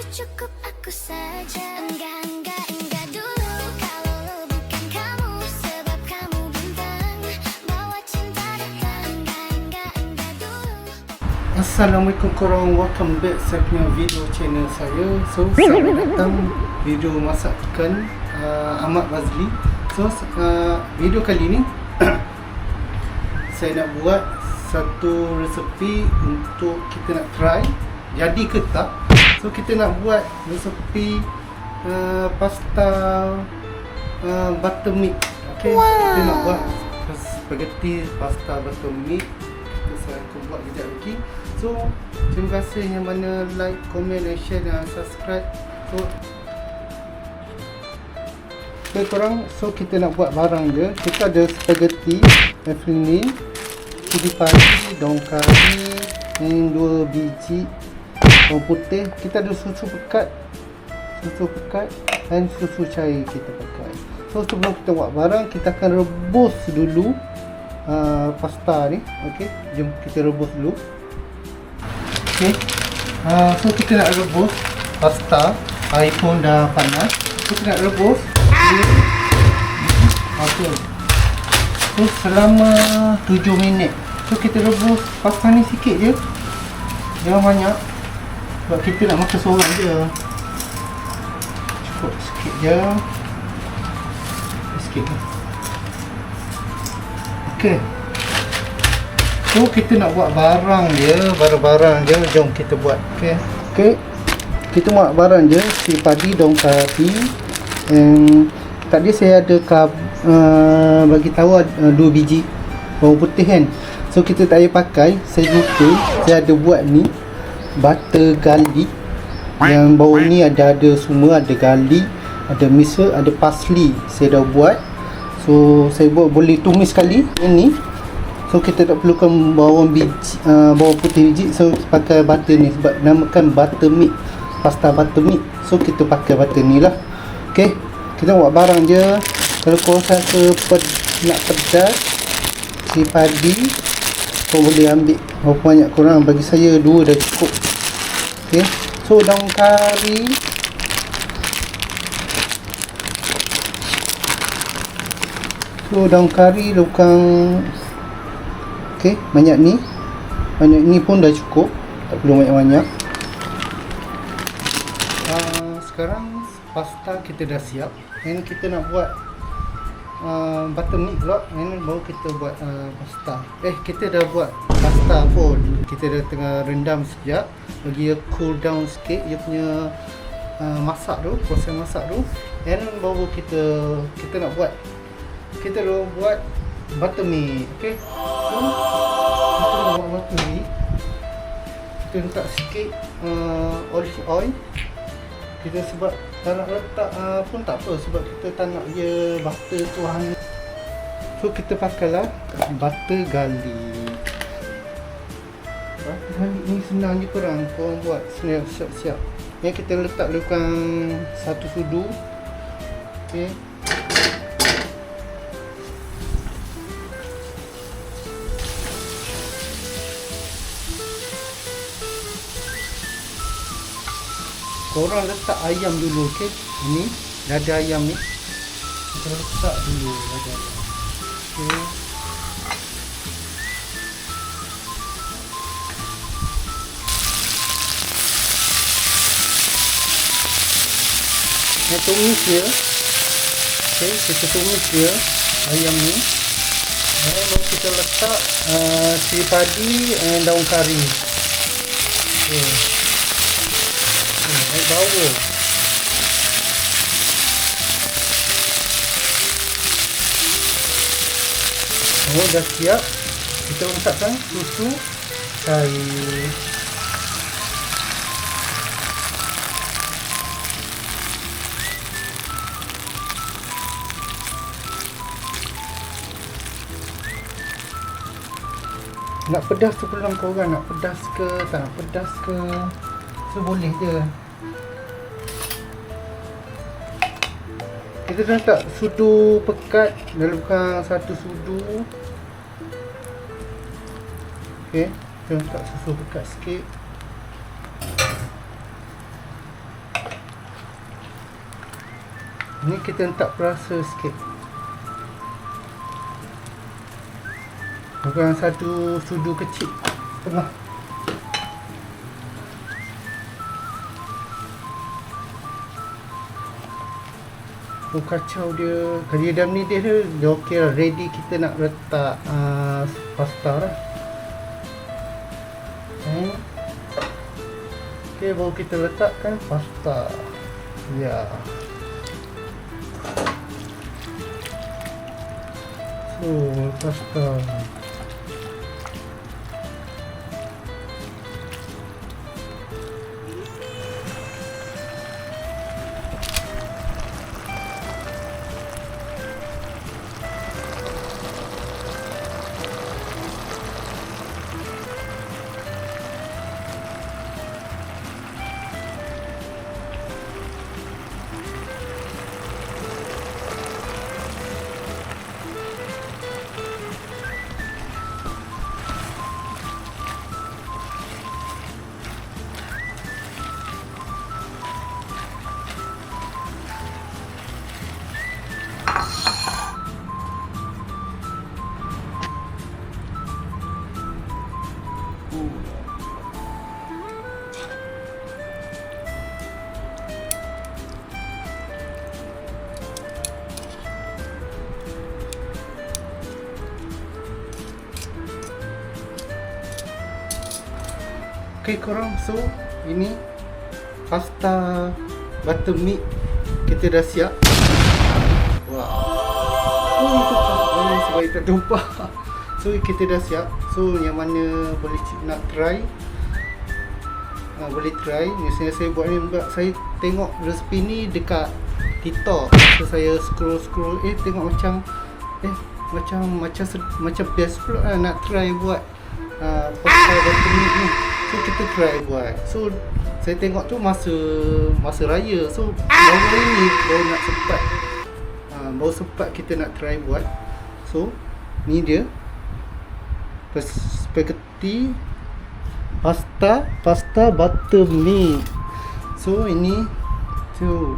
cukup aku saja. Enggak dulu. Kalau lo bukan kamu, sebab kamu bintang, bawa cinta datang. Enggak dulu. Assalamualaikum korang, welcome back saya punya video channel saya. So selamat datang video masak ikan Ahmad Razli. So video kali ni saya nak buat satu resepi untuk kita nak try jadi ke tak. So kita nak buat resepi pasta buttermilk. Okay, kita nak buat spaghetti pasta buttermilk. Saya akan buat kejap lagi. So terima kasih yang mana like, komen, share dan subscribe. So korang, so kita nak buat barang je. Kita ada spaghetti Eflinin, cili padi, daun kari, dan 2 biji bawang putih. Kita ada susu pekat dan susu cair kita pakai. So sebelum kita buat barang, kita akan rebus dulu pasta ni. Okey, jom kita rebus dulu. Okey, so kita nak rebus pasta. Air pun dah panas, so kita nak rebus. Okey, so selama 7 minit. So kita rebus pasta ni sikit je, jangan banyak, sebab kita nak makan seorang je. Cukup sikit je, sikit je. Okey, so kita nak buat barang je, jom kita buat. Okey, kita buat barang je. Cili padi, daun kari. Tadi saya ada bagi tahu 2 biji bawang putih kan. So kita tak payah pakai. Saya lupa, saya ada buat ni butter garlic. Yang bawah ni ada semua, ada garlic, ada miswa, ada parsley. Saya dah buat. So saya buat boleh tumis sekali ini. So kita tak perlukan bawang putih biji. So pakai butter ni sebab namakan buttermilk, pasta buttermilk. So kita pakai butter ni lah. Okey, kita buat barang je. Kalau korang rasa nak pedas, cili padi, korang boleh ambil berapa banyak korang. Bagi saya 2 dah cukup. Okey, so daun kari, lokang. Okey, banyak ni pun dah cukup, tak perlu banyak-banyak. Sekarang pasta kita dah siap, dan kita nak buat buttermilk pula, dan baru kita buat pasta. Kita dah buat pasta pun, kita dah tengah rendam sekejap, bagi dia cool down sikit dia punya proses masak tu, dan baru kita nak buat buttermilk. Okey, so kita nak buat buttermilk. Kita letak sikit olive oil. Kita sebab tak nak letak pun tak apa, sebab kita tak nak dia butter tu hangat. So kita pakailah butter garlic. Butter garlic ni senang je korang buat, siap-siap. Yang kita letak lekang 1 sudu. Okey, korang letak ayam dulu. Okey, ini dada ayam ni kita letak dulu, dada ayam. Okey, kita tumis dia. Okey, kita tumis dia ayam ni. Lalu kita letak cili padi dan daun kari. Okey, bau. Oh, dah siap. Kita letakkan susu cair. Nak pedas tu belum korang, nak pedas ke tak nak pedas ke, so boleh je. Kita dah letak sudu pekat dalam bukan 1 sudu. Okey, kita letak susu pekat sikit. Ni kita letak perasa sikit. Bukan satu sudu kecil tengah. Kacau dia. Kalau dia dah mendidih dia okey lah. Ready kita nak letak pasta lah. Okey, baru kita letakkan pasta. Ya. So, pasta. Okay korang, so ini pasta buttermilk kita dah siap. Wow. Sebaik tak tumpah. So kita dah siap. So yang mana boleh nak try, boleh try. Misalnya saya buat ni juga, saya tengok resepi ni dekat TikTok. So saya scroll tengok macam best pula lah nak try buat pasta buttermilk ni. So kita try buat. So saya tengok tu masa raya. So baru ni baru sempat kita nak try buat. So ni dia spaghetti pasta buttermilk. So ini tu.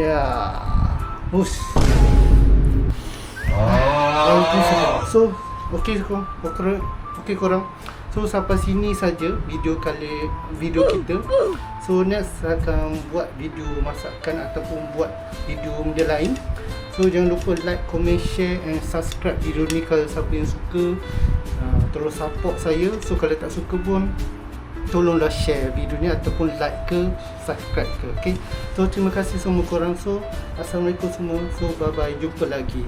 Ya. Push. So okey korang. So sampai sini saja video kita. So next akan buat video masakan ataupun buat video benda lain. So jangan lupa like, comment, share and subscribe video ni kalau siapa yang suka. Terus support saya. So kalau tak suka pun tolonglah share video ni ataupun like ke subscribe ke. Okay. So terima kasih semua korang. So assalamualaikum semua. So bye bye, jumpa lagi.